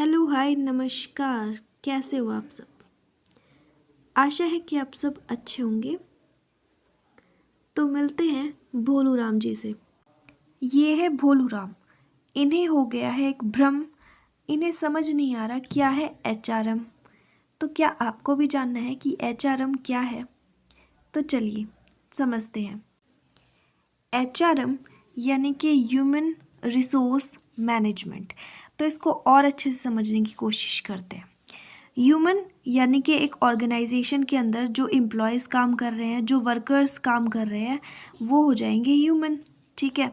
Hello hi नमस्कार। कैसे हो आप सब? आशा है कि आप सब अच्छे होंगे। तो मिलते हैं भोलू राम जी से। ये है भोलू राम। इन्हें हो गया है एक भ्रम। इन्हें समझ नहीं आ रहा क्या है एचआरएम। तो क्या आपको भी जानना है कि एचआरएम क्या है? तो चलिए समझते हैं। एचआरएम यानी कि ह्यूमन रिसोर्स मैनेजमेंट। तो इसको और अच्छे से समझने की कोशिश करते हैं। ह्यूमन यानी कि एक ऑर्गेनाइजेशन के अंदर जो एम्प्लॉयज़ काम कर रहे हैं, जो वर्कर्स काम कर रहे हैं, वो हो जाएंगे ह्यूमन। ठीक है।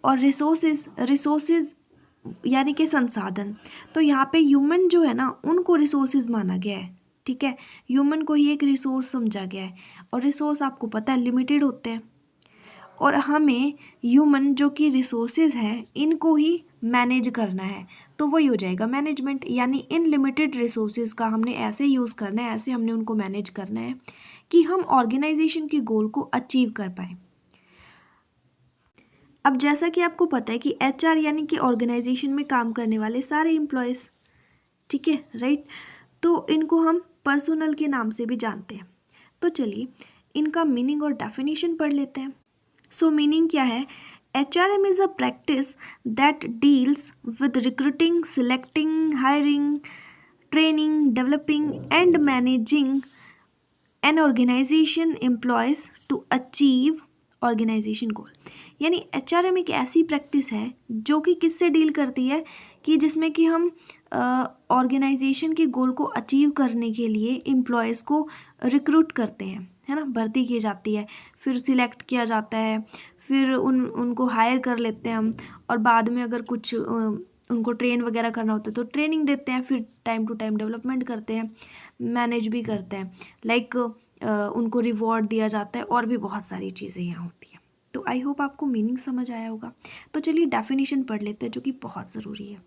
और रिसोर्सेज यानी कि संसाधन। तो यहाँ पे ह्यूमन जो है ना, उनको रिसोर्सेज माना गया है। ठीक है। ह्यूमन को ही एक रिसोर्स समझा गया है। और रिसोर्स आपको पता है लिमिटेड होते हैं। और हमें ह्यूमन जो कि रिसोर्सेज हैं इनको ही मैनेज करना है। तो वही हो जाएगा मैनेजमेंट। यानी इन लिमिटेड रिसोर्सेज का हमने ऐसे यूज़ करना है, ऐसे हमने उनको मैनेज करना है कि हम ऑर्गेनाइजेशन के गोल को अचीव कर पाएँ। अब जैसा कि आपको पता है कि एचआर यानी कि ऑर्गेनाइजेशन में काम करने वाले सारे एम्प्लॉयज़। ठीक है, राइट। तो इनको हम पर्सनल के नाम से भी जानते हैं। तो चलिए इनका मीनिंग और डेफिनेशन पढ़ लेते हैं। सो मीनिंग क्या है? HRM is a practice that deals with recruiting, selecting, hiring, training, developing, and managing an organization employees to achieve organization goal। यानी HRM एक ऐसी प्रैक्टिस है जो कि किससे डील करती है कि जिसमें कि हम ऑर्गेनाइजेशन के गोल को अचीव करने के लिए एम्प्लॉयज़ को रिक्रूट करते हैं, है ना, भर्ती की जाती है, फिर सिलेक्ट किया जाता है, फिर उनको हायर कर लेते हैं हम, और बाद में अगर कुछ उनको ट्रेन वगैरह करना होता है तो ट्रेनिंग देते हैं, फिर टाइम टू टाइम डेवलपमेंट करते हैं, मैनेज भी करते हैं, लाइक उनको रिवॉर्ड दिया जाता है, और भी बहुत सारी चीज़ें यहाँ होती हैं। तो आई होप आपको मीनिंग समझ आया होगा। तो चलिए डेफिनेशन पढ़ लेते हैं जो कि बहुत ज़रूरी है।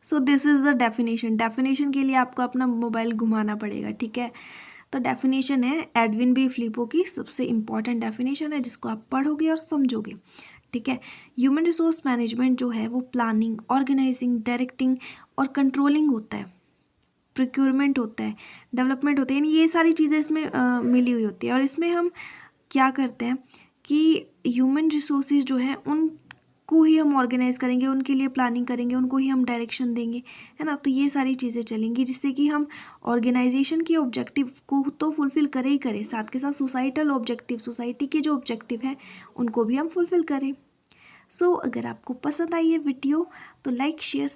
So this is the definition. Definition के लिए आपको अपना मोबाइल घुमाना पड़ेगा। ठीक है। तो डेफिनेशन है एडविन बी फ्लिपो की सबसे इम्पॉर्टेंट डेफिनेशन है जिसको आप पढ़ोगे और समझोगे। ठीक है। ह्यूमन रिसोर्स मैनेजमेंट जो है वो प्लानिंग, ऑर्गेनाइजिंग, डायरेक्टिंग और कंट्रोलिंग होता है, प्रोक्योरमेंट होता है, डेवलपमेंट होता है, यानी ये सारी चीज़ें इसमें मिली हुई होती है। और इसमें हम क्या करते हैं कि ह्यूमन रिसोर्सेज जो है उनको ही हम ऑर्गेनाइज करेंगे, उनके लिए प्लानिंग करेंगे, उनको ही हम डायरेक्शन देंगे, है ना। तो ये सारी चीज़ें चलेंगी जिससे कि हम ऑर्गेनाइजेशन के ऑब्जेक्टिव को तो फुलफ़िल करें ही करें, साथ के साथ सोसाइटल ऑब्जेक्टिव, सोसाइटी के जो ऑब्जेक्टिव हैं उनको भी हम फुलफ़िल करें। सो अगर आपको पसंद आई है वीडियो तो लाइक शेयर